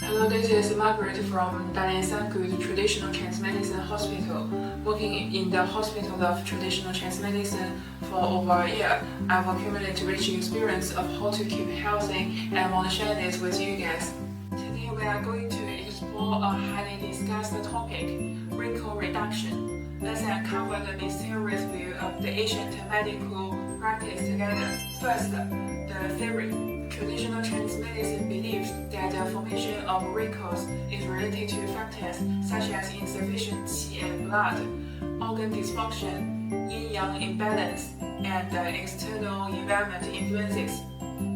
Hello, this is Margaret from Dalian Traditional Chinese Medicine Hospital. Working in the Hospital of Traditional Chinese Medicine for over a year, I've accumulated rich experience of how to keep healthy and want to share this with you guys. Today we are going to explore a highly discussed topic, wrinkle reduction. Let's uncover the mysterious view of the ancient medical practice together. First, the theory. Traditional Chinese medicine believes that the formation of wrinkles is related to factors such as insufficient qi and blood, organ dysfunction, yin-yang imbalance, and external environment influences.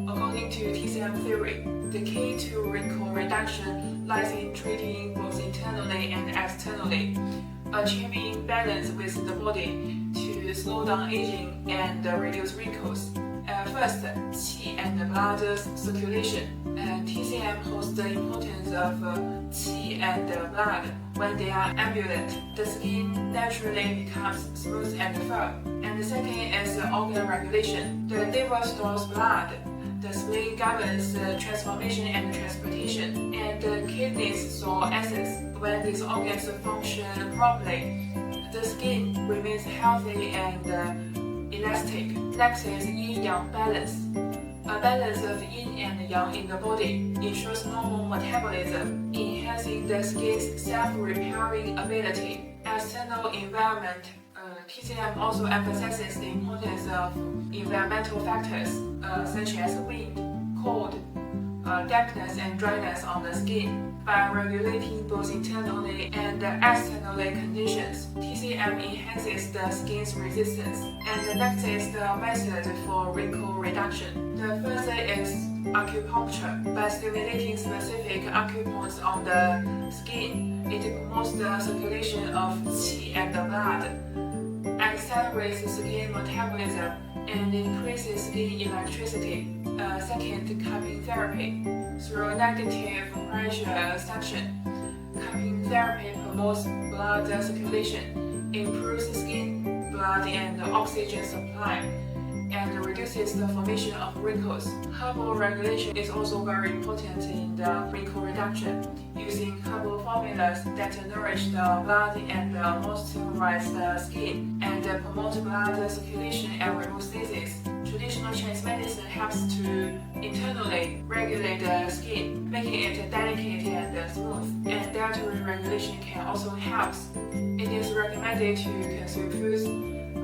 According to TCM theory, the key to wrinkle reduction lies in treating both internally and externally, achieving balance with the body to slow down aging and reduce wrinkles. First, qi and blood circulation. TCM holds the importance of qi and blood. When they are abundant, the skin naturally becomes smooth and firm. And the second is organ regulation. The liver stores blood. The spleen governs transformation and transportation, and the kidneys store acids. When these organs function properly, the skin remains healthy and elastic. Next is yin-yang balance. A balance of yin and yang in the body ensures normal metabolism, enhancing the skin's self-repairing ability. External environment. TCM also emphasizes the importance of environmental factors such as wind, cold, dampness and dryness on the skin. By regulating both internally and externally conditions, TCM enhances the skin's resistance. And the next is the method for wrinkle reduction. The first is acupuncture. By stimulating specific acupoints on the skin, it promotes the circulation of qi and the blood, accelerates skin metabolism, and increases skin electricity. Second, cupping therapy. Through negative pressure suction, cupping therapy promotes blood circulation, improves skin, blood, and oxygen supply, and reduces the formation of wrinkles. Herbal regulation is also very important in the wrinkle reduction, using herbal formulas that nourish the blood and moisturize the skin, and promote blood circulation and remove disease. Traditional Chinese medicine helps to internally regulate the skin, making it delicate and smooth, and dietary regulation can also help. It is recommended to consume foods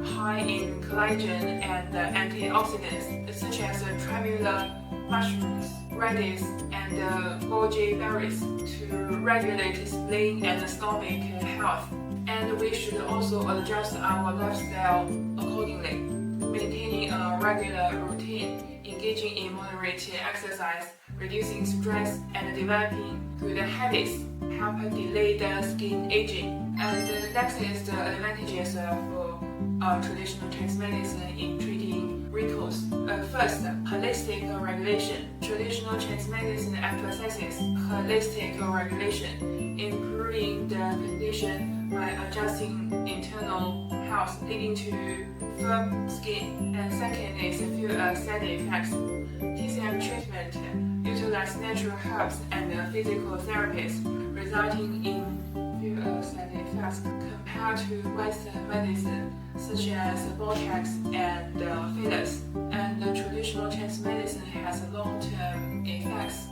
high in collagen and antioxidants, such as tremula mushrooms, radish, and goji berries, to regulate spleen and stomach health. And we should also adjust our lifestyle accordingly, maintaining a regular routine, engaging in moderate exercise, reducing stress, and developing good habits help delay the skin aging. And the next is the advantages of traditional Chinese medicine in treating wrinkles. First, holistic regulation. Traditional Chinese medicine emphasizes holistic regulation, improving the condition by adjusting internal health, leading to firm skin. And second is few side effects. TCM treatment utilize natural herbs and physical therapies, resulting in few side effects compared to Western medicine, such as Botox and fillers. And traditional Chinese medicine has long-term effects.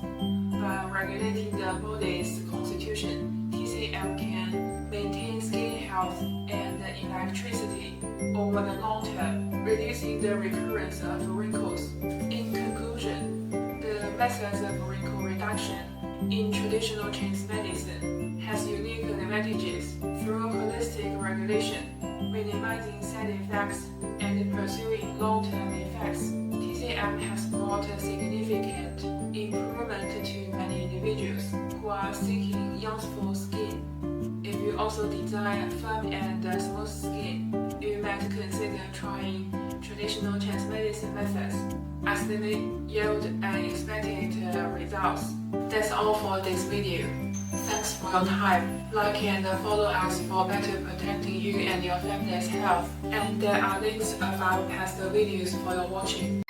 By regulating the body's constitution, TCM can maintain skin health and electricity over the long term, reducing the recurrence of wrinkles. In conclusion, the methods of wrinkle reduction in traditional Chinese medicine has unique advantages through holistic regulation, minimizing side effects, and pursuing long-term effects. TCM has brought a significant improvement to many individuals who are seeking youthful skin. If you also desire firm and smooth skin, you might consider trying traditional Chinese medicine methods as they yield unexpected results. That's all for this video. Thanks for your time. Like and follow us for better protecting you and your family's health. And there are links of our past videos for your watching.